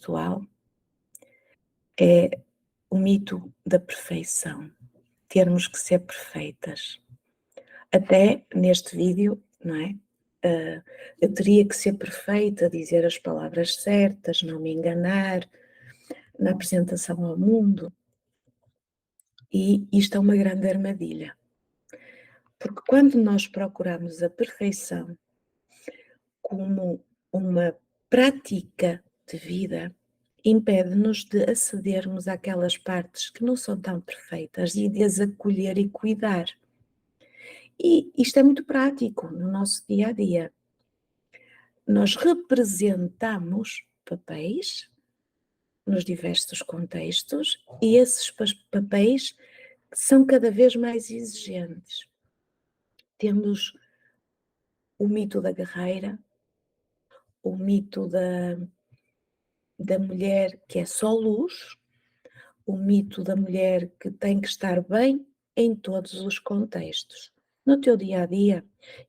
espiritual é o mito da perfeição, termos que ser perfeitas. Até neste vídeo, não é? Eu teria que ser perfeita, dizer as palavras certas, não me enganar na apresentação ao mundo. E isto é uma grande armadilha. Porque quando nós procuramos a perfeição como uma prática de vida, impede-nos de acedermos àquelas partes que não são tão perfeitas e de as acolher e cuidar. E isto é muito prático no nosso dia a dia. Nós representamos papéis nos diversos contextos e esses papéis são cada vez mais exigentes. Temos o mito da guerreira, o mito da mulher que é só luz, o mito da mulher que tem que estar bem em todos os contextos. No teu dia a dia,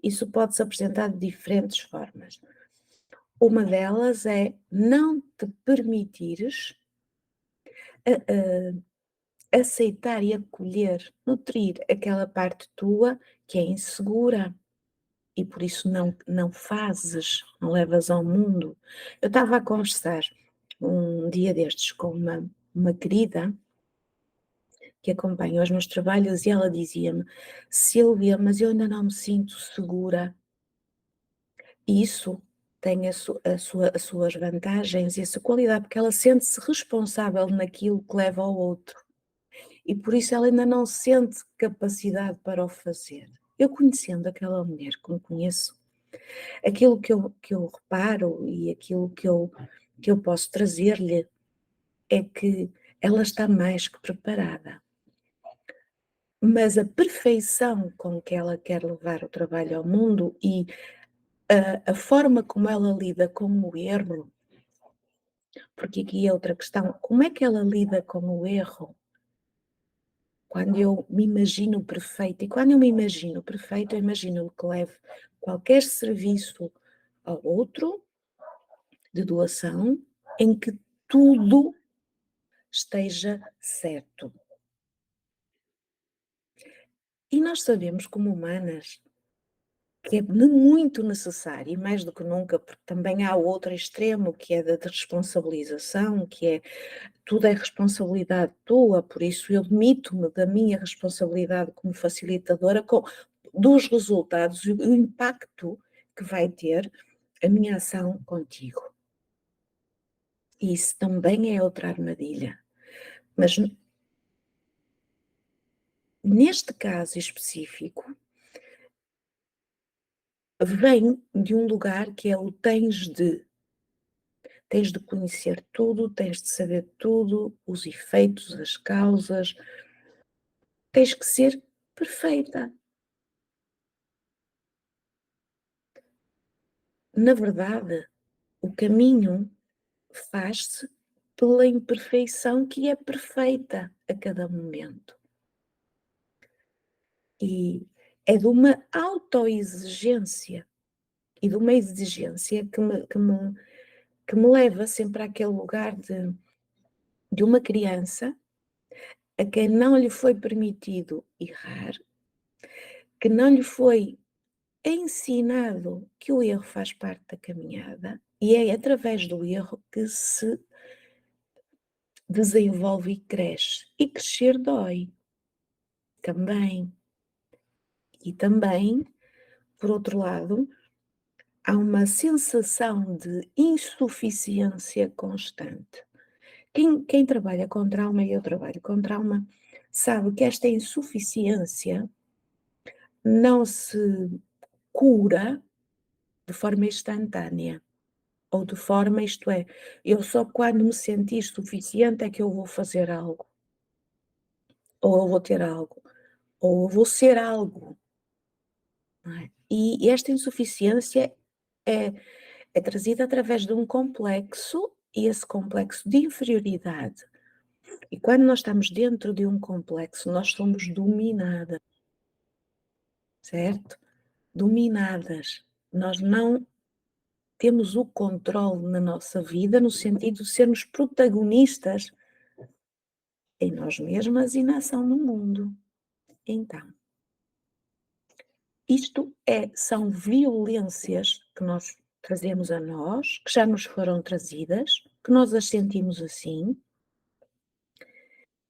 isso pode se apresentar de diferentes formas. Uma delas é não te permitires aceitar e acolher, nutrir aquela parte tua que é insegura e por isso não fazes, não levas ao mundo. Eu estava a conversar um dia destes com uma querida que acompanha os meus trabalhos e ela dizia-me: Sílvia, mas eu ainda não me sinto segura. E isso tem as suas vantagens e a sua qualidade, porque ela sente-se responsável naquilo que leva ao outro. E por isso ela ainda não sente capacidade para o fazer. Eu conhecendo aquela mulher, como conheço, aquilo que eu reparo e aquilo que eu posso trazer-lhe é que ela está mais que preparada. Mas a perfeição com que ela quer levar o trabalho ao mundo e a forma como ela lida com o erro, porque aqui é outra questão, como é que ela lida com o erro? Quando eu me imagino perfeita, e quando eu me imagino perfeita, eu imagino que leve qualquer serviço ao outro, de doação, em que tudo esteja certo. E nós sabemos, como humanas, que é muito necessário, e mais do que nunca, porque também há o outro extremo, que é da responsabilização, que é tudo é responsabilidade tua, por isso eu demito-me da minha responsabilidade como facilitadora dos resultados e o impacto que vai ter a minha ação contigo. E isso também é outra armadilha. Mas neste caso específico, vem de um lugar que é o tens de. Tens de conhecer tudo, tens de saber tudo, os efeitos, as causas, tens que ser perfeita. Na verdade, o caminho faz-se pela imperfeição que é perfeita a cada momento. E é de uma autoexigência e de uma exigência que me leva sempre àquele lugar de uma criança a quem não lhe foi permitido errar, que não lhe foi ensinado que o erro faz parte da caminhada e é através do erro que se desenvolve e cresce. E crescer dói também. E também, por outro lado, há uma sensação de insuficiência constante. Quem trabalha com trauma, e eu trabalho com trauma, sabe que esta insuficiência não se cura de forma instantânea. Ou de forma, isto é, eu só quando me sentir suficiente é que eu vou fazer algo, ou eu vou ter algo, ou eu vou ser algo, não é? E esta insuficiência é, é trazida através de um complexo, e esse complexo de inferioridade. E quando nós estamos dentro de um complexo, nós somos dominadas, certo? Dominadas. Nós não temos o controle na nossa vida, no sentido de sermos protagonistas em nós mesmas e na ação no mundo. Então, isto são violências que nós trazemos a nós, que já nos foram trazidas, que nós as sentimos assim.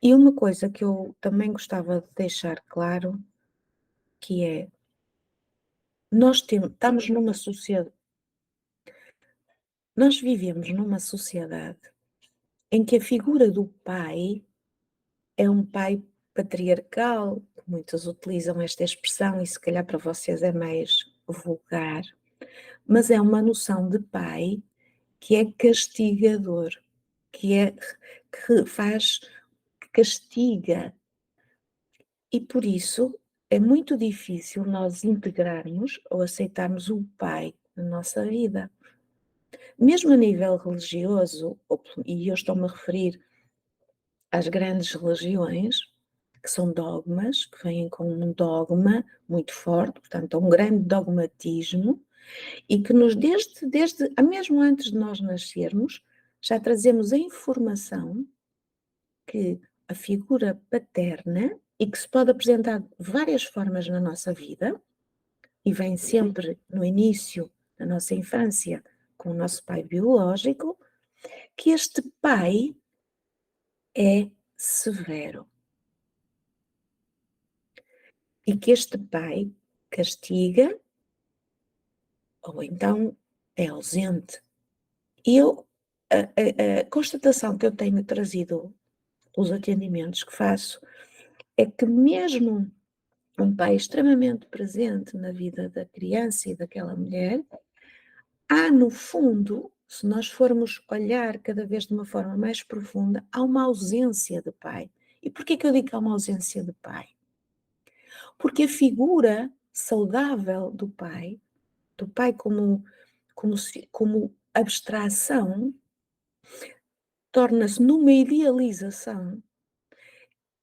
E uma coisa que eu também gostava de deixar claro, que é, estamos numa sociedade, nós vivemos numa sociedade em que a figura do pai é um pai patriarcal, muitos utilizam esta expressão e se calhar para vocês é mais vulgar, mas é uma noção de pai que é castigador, que faz, que castiga. E por isso é muito difícil nós integrarmos ou aceitarmos o pai na nossa vida. Mesmo a nível religioso, e eu estou-me a referir às grandes religiões, que são dogmas, que vêm com um dogma muito forte, portanto, um grande dogmatismo, e que desde mesmo antes de nós nascermos, já trazemos a informação que a figura paterna, e que se pode apresentar de várias formas na nossa vida, e vem sempre no início da nossa infância com o nosso pai biológico, que este pai é severo. E que este pai castiga ou então é ausente. E a constatação que eu tenho trazido pelos atendimentos que faço é que mesmo um pai extremamente presente na vida da criança e daquela mulher, há no fundo, se nós formos olhar cada vez de uma forma mais profunda, há uma ausência de pai. E porquê que eu digo que há uma ausência de pai? Porque a figura saudável do pai como abstração, torna-se numa idealização,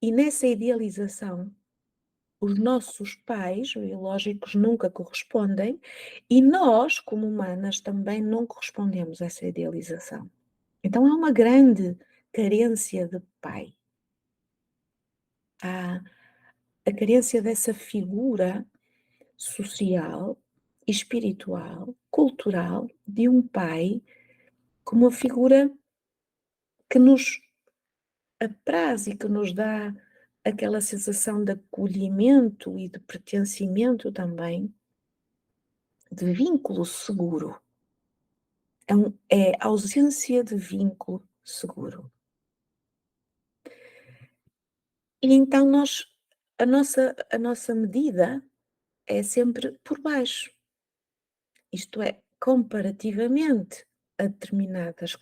e nessa idealização os nossos pais biológicos nunca correspondem, e nós, como humanas, também não correspondemos a essa idealização. Então há uma grande carência de pai. Há a carência dessa figura social, espiritual, cultural, de um pai como uma figura que nos apraz e que nos dá aquela sensação de acolhimento e de pertencimento também, de vínculo seguro. É ausência de vínculo seguro. E então a nossa medida é sempre por baixo. Isto é, comparativamente a determinados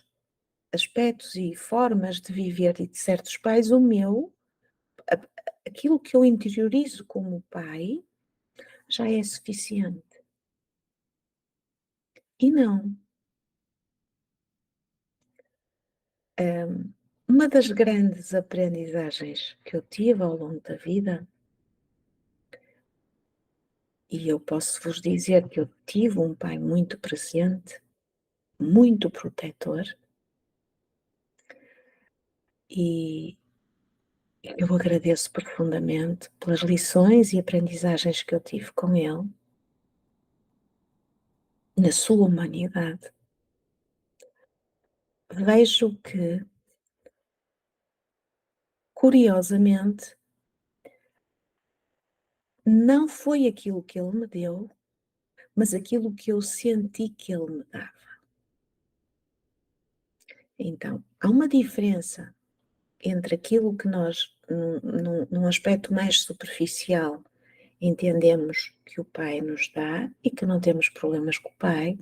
aspectos e formas de viver e de certos pais, aquilo que eu interiorizo como pai já é suficiente. E não. Uma das grandes aprendizagens que eu tive ao longo da vida, e eu posso vos dizer que eu tive um pai muito presente, muito protetor, e eu agradeço profundamente pelas lições e aprendizagens que eu tive com ele, na sua humanidade. Vejo que, curiosamente, não foi aquilo que ele me deu, mas aquilo que eu senti que ele me dava. Então, há uma diferença entre aquilo que nós, num aspecto mais superficial, entendemos que o pai nos dá e que não temos problemas com o pai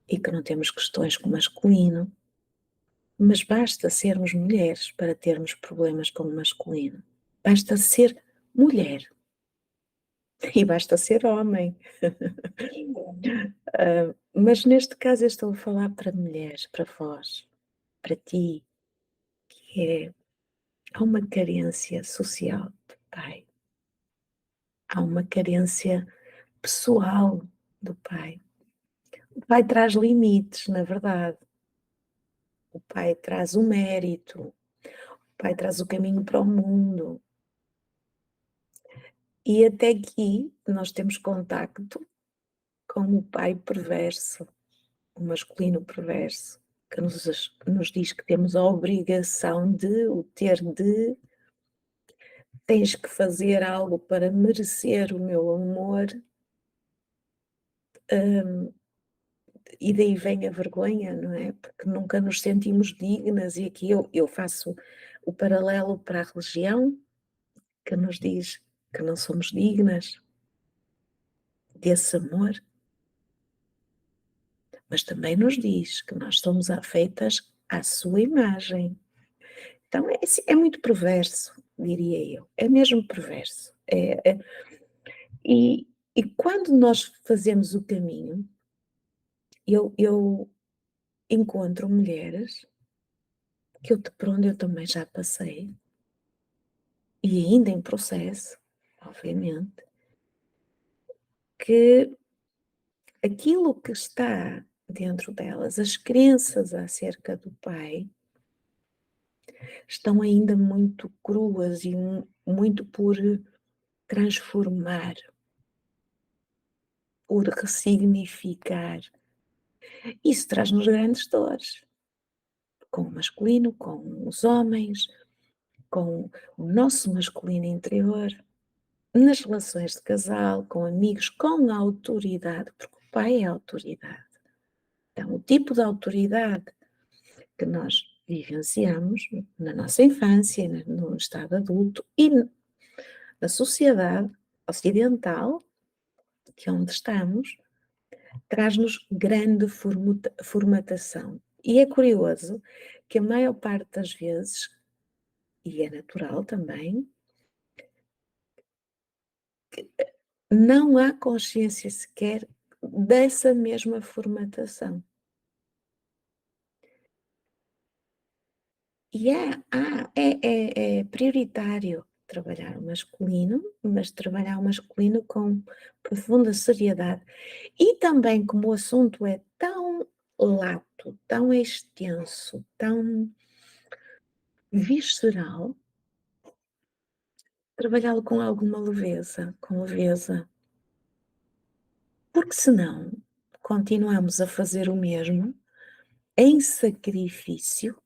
e que não temos questões com o masculino, mas basta sermos mulheres para termos problemas com o masculino. Basta ser mulher e basta ser homem. Mas neste caso eu estou a falar para mulheres, para vós, para ti, que há uma carência social de pai, há uma carência pessoal do pai. O pai traz limites, na verdade. O pai traz o mérito, o pai traz o caminho para o mundo. E até aqui nós temos contacto com o pai perverso, o masculino perverso, que nos diz que temos a obrigação de, o ter de, tens que fazer algo para merecer o meu amor, e daí vem a vergonha, não é? Porque nunca nos sentimos dignas, e aqui eu faço o paralelo para a religião, que nos diz que não somos dignas desse amor, mas também nos diz que nós somos feitas à sua imagem. Então é muito perverso, diria eu, é mesmo perverso. E quando nós fazemos o caminho, eu encontro mulheres por onde eu também já passei, e ainda em processo, obviamente, que aquilo que está dentro delas, as crenças acerca do pai, estão ainda muito cruas e muito por transformar, por ressignificar. Isso traz-nos grandes dores, com o masculino, com os homens, com o nosso masculino interior, nas relações de casal, com amigos, com a autoridade, porque o pai é a autoridade. Então, o tipo de autoridade que nós vivenciamos na nossa infância, no estado adulto e na sociedade ocidental, que é onde estamos, traz-nos grande formatação. E é curioso que a maior parte das vezes, e é natural também, não há consciência sequer dessa mesma formatação. E é prioritário trabalhar o masculino, mas trabalhar o masculino com profunda seriedade. E também, como o assunto é tão lato, tão extenso, tão visceral, trabalhá-lo com alguma leveza, com leveza. Porque senão continuamos a fazer o mesmo em sacrifício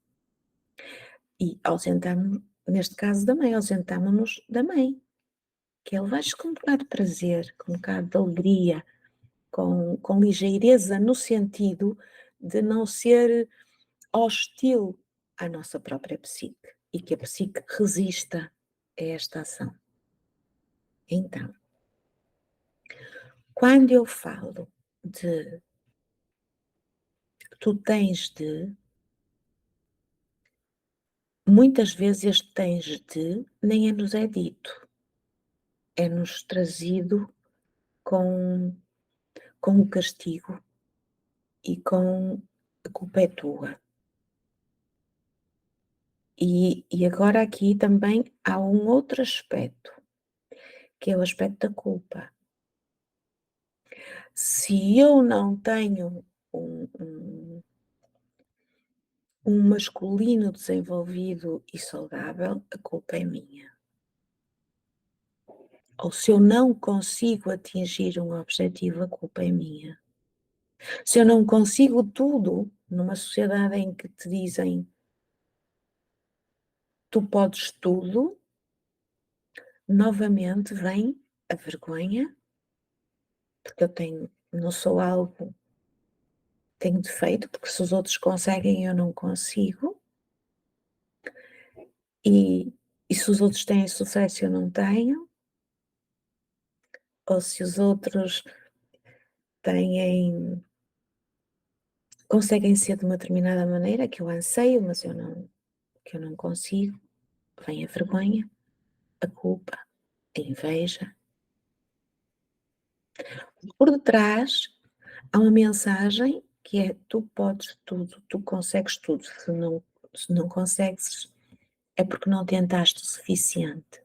e ausentamos, neste caso da mãe, ausentamos-nos da mãe, que ele vai-se com um bocado de prazer, com um bocado de alegria, com ligeireza, no sentido de não ser hostil à nossa própria psique e que a psique resista a esta ação. Então, quando eu falo de tu tens de, muitas vezes este tens de nem nos é dito, é-nos trazido com o castigo e com a culpa é tua. E agora aqui também há um outro aspecto, que é o aspecto da culpa. Se eu não tenho um masculino desenvolvido e saudável, a culpa é minha. Ou se eu não consigo atingir um objetivo, a culpa é minha. Se eu não consigo tudo numa sociedade em que te dizem tu podes tudo, novamente vem a vergonha, porque eu não sou algo, tenho defeito, porque se os outros conseguem eu não consigo, e se os outros têm sucesso eu não tenho, ou se os outros conseguem ser de uma determinada maneira que eu anseio, mas que eu não consigo, vem a vergonha, a culpa, a inveja. Por detrás há uma mensagem que é tu podes tudo, tu consegues tudo, se não consegues é porque não tentaste o suficiente,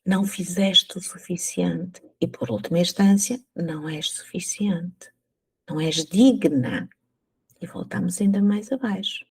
não fizeste o suficiente. E por última instância, não és suficiente, não és digna e voltamos ainda mais abaixo.